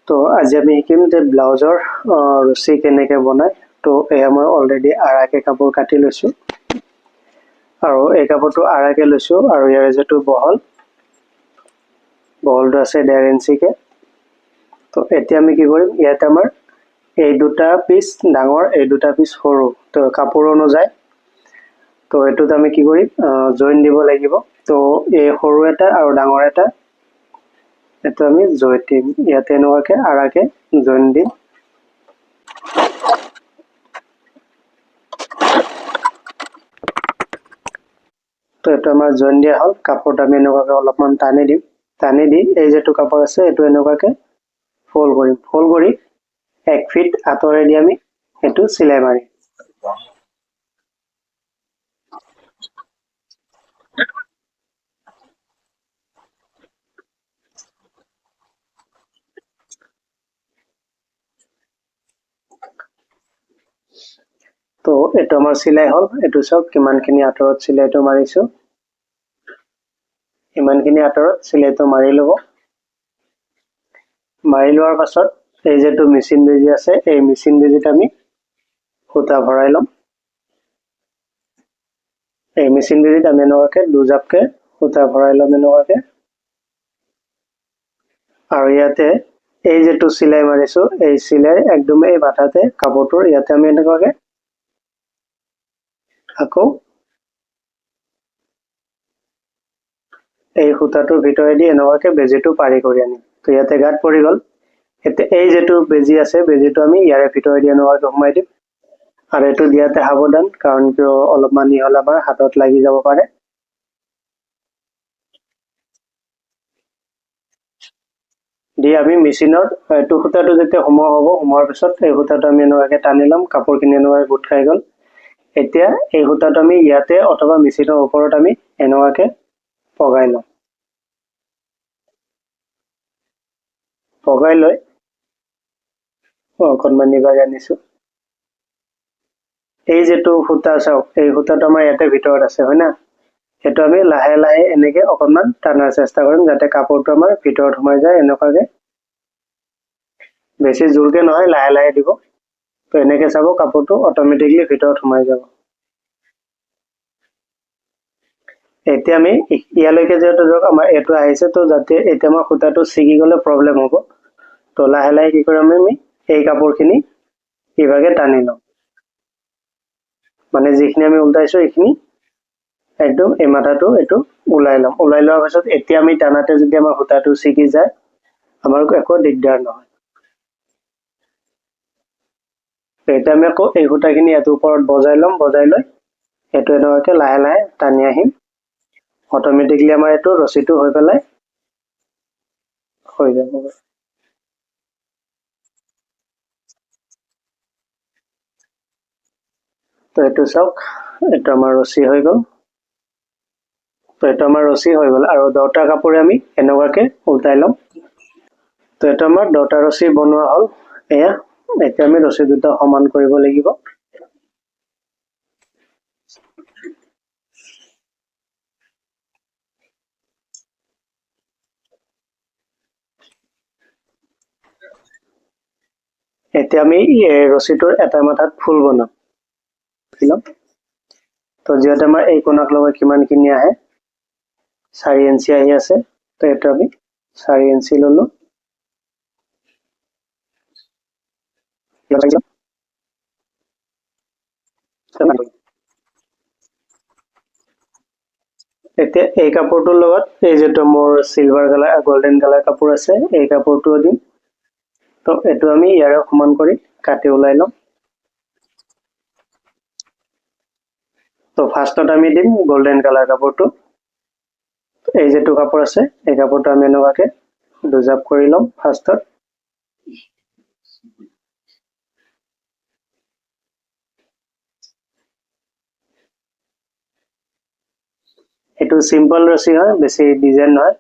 তো আজি আমি শিকিম যে ব্লাউজৰ ৰচি কেনেকৈ বনায়। তো এয়া মই অলৰেডি আৰাকে কাপোৰ কাটি লৈছোঁ আৰু এই কাপোৰটো আৰাকে লৈছোঁ আৰু ইয়াৰ যিটো বহলটো আছে 1.5 ইঞ্চিকে। তো এতিয়া আমি কি কৰিম, ইয়াতে আমাৰ এই দুটা পিচ ডাঙৰ, এই দুটা পিচ সৰু, তো কাপোৰ অনুযায়ী তো এইটোত আমি কি কৰিম, জইন দিব লাগিব। তো এই সৰু এটা আৰু ডাঙৰ এটা এইটো আমি জইন দিম, ইয়াতে এনেকুৱাকৈ আৰাকে জইন দিম। তো এইটো আমাৰ জইন দিয়া হ'ল। কাপোৰটো আমি এনেকুৱাকৈ অলপমান টানি দিম, টানি দি এই যিটো কাপোৰ আছে এইটো এনেকুৱাকৈ ফল্ড কৰিম। ফল্ড কৰি 1 ফিট আঁতৰেদি আমি এইটো চিলাই মাৰিম। তো এইটো আমাৰ চিলাই হ'ল। এইটো চাওক কিমানখিনি আঁতৰত চিলাইটো মাৰিছোঁ, ইমানখিনি আঁতৰত চিলাইটো মাৰি ল'ব। মাৰি লোৱাৰ পাছত এই যিটো মেচিন বেজি আছে, এই মেচিন বেজিত আমি সূতা ভৰাই ল'ম। এই মেচিন বেজিত আমি এনেকুৱাকৈ দুজাপকৈ সূতা ভৰাই ল'ম এনেকুৱাকৈ। আৰু ইয়াতে এই যিটো চিলাই মাৰিছোঁ, এই চিলাই একদম এই বাটাতে কাপোৰটোৰ ইয়াতে আমি এনেকুৱাকৈ আকৌ এই সূতাটোৰ ভিতৰেদি এনেকুৱাকৈ বেজিটো পাৰি কৰি আনিম। তো ইয়াতে গাঁত পৰি গ'ল। এতিয়া এই যিটো বেজি আছে, বেজিটো আমি ইয়াৰে ভিতৰেদি এনেকুৱাকৈ সোমাই দিম। আৰু এইটো দিয়াতে সাৱধান, কাৰণ কিয় অলপমান হ'লে আমাৰ হাতত লাগি যাব পাৰে। দি আমি মেচিনত এইটো সূতাটো যেতিয়া সোমোৱা হ'ব, সোমোৱাৰ পিছত এই সূতাটো আমি এনেকুৱাকৈ টানি ল'ম। কাপোৰখিনি এনেকুৱাকৈ গোট খাই গ'ল। এতিয়া এই সূতাটো আমি ইয়াতে অথবা মেচিনৰ ওপৰত আমি এনেকুৱাকৈ পগাই ল'ম। পগাই লৈ অকণমান নিবাই আনিছোঁ। এই যিটো সূতা চাওক, এই সূতাটো আমাৰ ইয়াতে ভিতৰত আছে, হয় না? সেইটো আমি লাহে লাহে এনেকৈ অকণমান টানাৰ চেষ্টা কৰিম, যাতে কাপোৰটো আমাৰ ভিতৰত সোমাই যায়। এনেকুৱাকৈ বেছি জোৰকৈ নহয়, লাহে লাহে দিব। তো এনেকৈ চাব, কাপোৰটো অট'মেটিকলি ভিতৰত সোমাই যাব। এতিয়া আমি ইয়ালৈকে যিহেতু ধৰক আমাৰ এইটো আহিছে, তো যাতে এতিয়া আমাৰ সূতাটো ছিগি গ'লে প্ৰব্লেম হ'ব। তো লাহে লাহে কি কৰিম, আমি এই কাপোৰখিনি ইভাগে টানি ল'ম। মানে যিখিনি আমি উল্টাইছোঁ এইখিনি একদম এই মাথাটো এইটো ওলাই ল'ম। ওলাই লোৱাৰ পাছত এতিয়া আমি টানাতে যদি আমাৰ সূতাটো ছিগি যায়, আমাৰ একো দিগদাৰ নহয়। এতিয়া আমি আকৌ এই সূতাখিনি ইয়াৰ ওপৰত বজাই ল'ম। বজাই লৈ এইটো এনেকুৱাকৈ লাহে লাহে টানি আহিম। অট'মেটিকলি আমাৰ এইটো ৰছীটো হৈ পেলাই হৈ যাব। তো এইটো চাওক, এইটো আমাৰ ৰছী হৈ গ'ল। তো এইটো আমাৰ ৰছী হৈ গ'ল। আৰু 10টা কাপোৰে আমি এনেকুৱাকৈ উল্টাই ল'ম। তো এইটো আমাৰ 10টা ৰছী বনোৱা হ'ল। এয়া এতিয়া আমি ৰছী দুটা সমান কৰিব লাগিব। এতিয়া আমি ৰছীটোৰ এটা মাথাত ফুল বনাম। তো যিহেতু আমাৰ এই কোণাক লগত কিমানখিনি আহে, 4 ইঞ্চি আহি আছে। তো এইটো আমি 4 ইঞ্চি ল'লোঁ। এতিয়া এই কাপোৰটোৰ লগত এই যিটো মোৰ চিলভাৰ কালাৰ গল্ডেন কালাৰ কাপোৰ আছে, এই কাপোৰটোও দিম। তো এইটো আমি ইয়াৰে সমান কৰি কাটি ওলাই ল'ম। তো ফাৰ্ষ্টত আমি দিম গল্ডেন কালাৰ কাপোৰটো। এই যিটো কাপোৰ আছে, এই কাপোৰটো আমি এনেকুৱাকৈ দুজাপ কৰি ল'ম ফাৰ্ষ্টত। এইটো চিম্পল ৰছী হয়, বেছি ডিজাইন নহয়।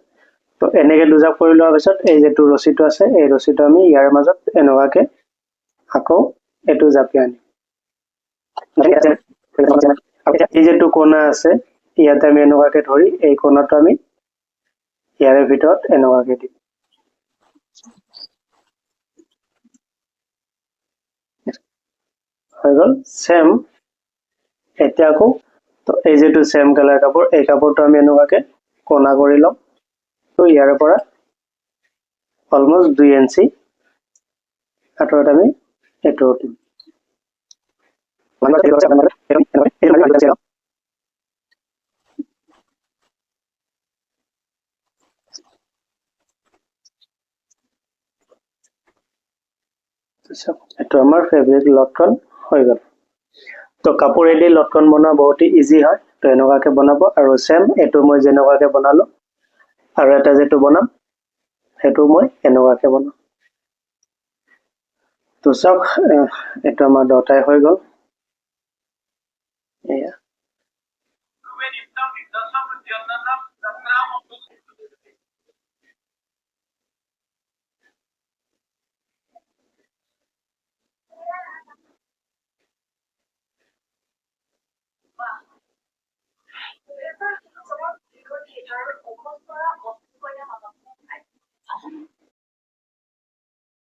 তো এনেকৈ দুজাপ কৰি লোৱাৰ পিছত এই যিটো ৰছীটো আছে, এই ৰছীটো আমি ইয়াৰ মাজত এনেকুৱাকৈ আকৌ এইটো জাপি আনিম। এই যিটো কোণা আছে, ইয়াতে আমি এনেকুৱাকৈ ধৰি এই কোণাটো আমি ইয়াৰে ভিতৰত এনেকুৱাকৈ দিম। হৈ গ'ল সেম এতিয়া আকৌ তো এই যেটো সেম কালাৰ কাপোৰ এই কাপোৰটো আমি এনেকুৱাকে কোনা কৰি লম তো ইয়াৰ পৰা অলমোস্ট 2 ইঞ্চি আঁতৰত আমি এটো এটো আমাৰ ফেব্ৰিক লটকন হৈ গ'ল তো কাপোৰেদি লটকন বনোৱা বহুত ইজি হয় তো এনেকুৱাকে বনাব আৰু সেম এটো মই যেনেকুৱাকে বনালো আৰু এটা যেটো বনাম হেতু মই এনেকুৱাকে বনাম তো সব এটো আমাৰ দটাই হৈ গ'ল এয়া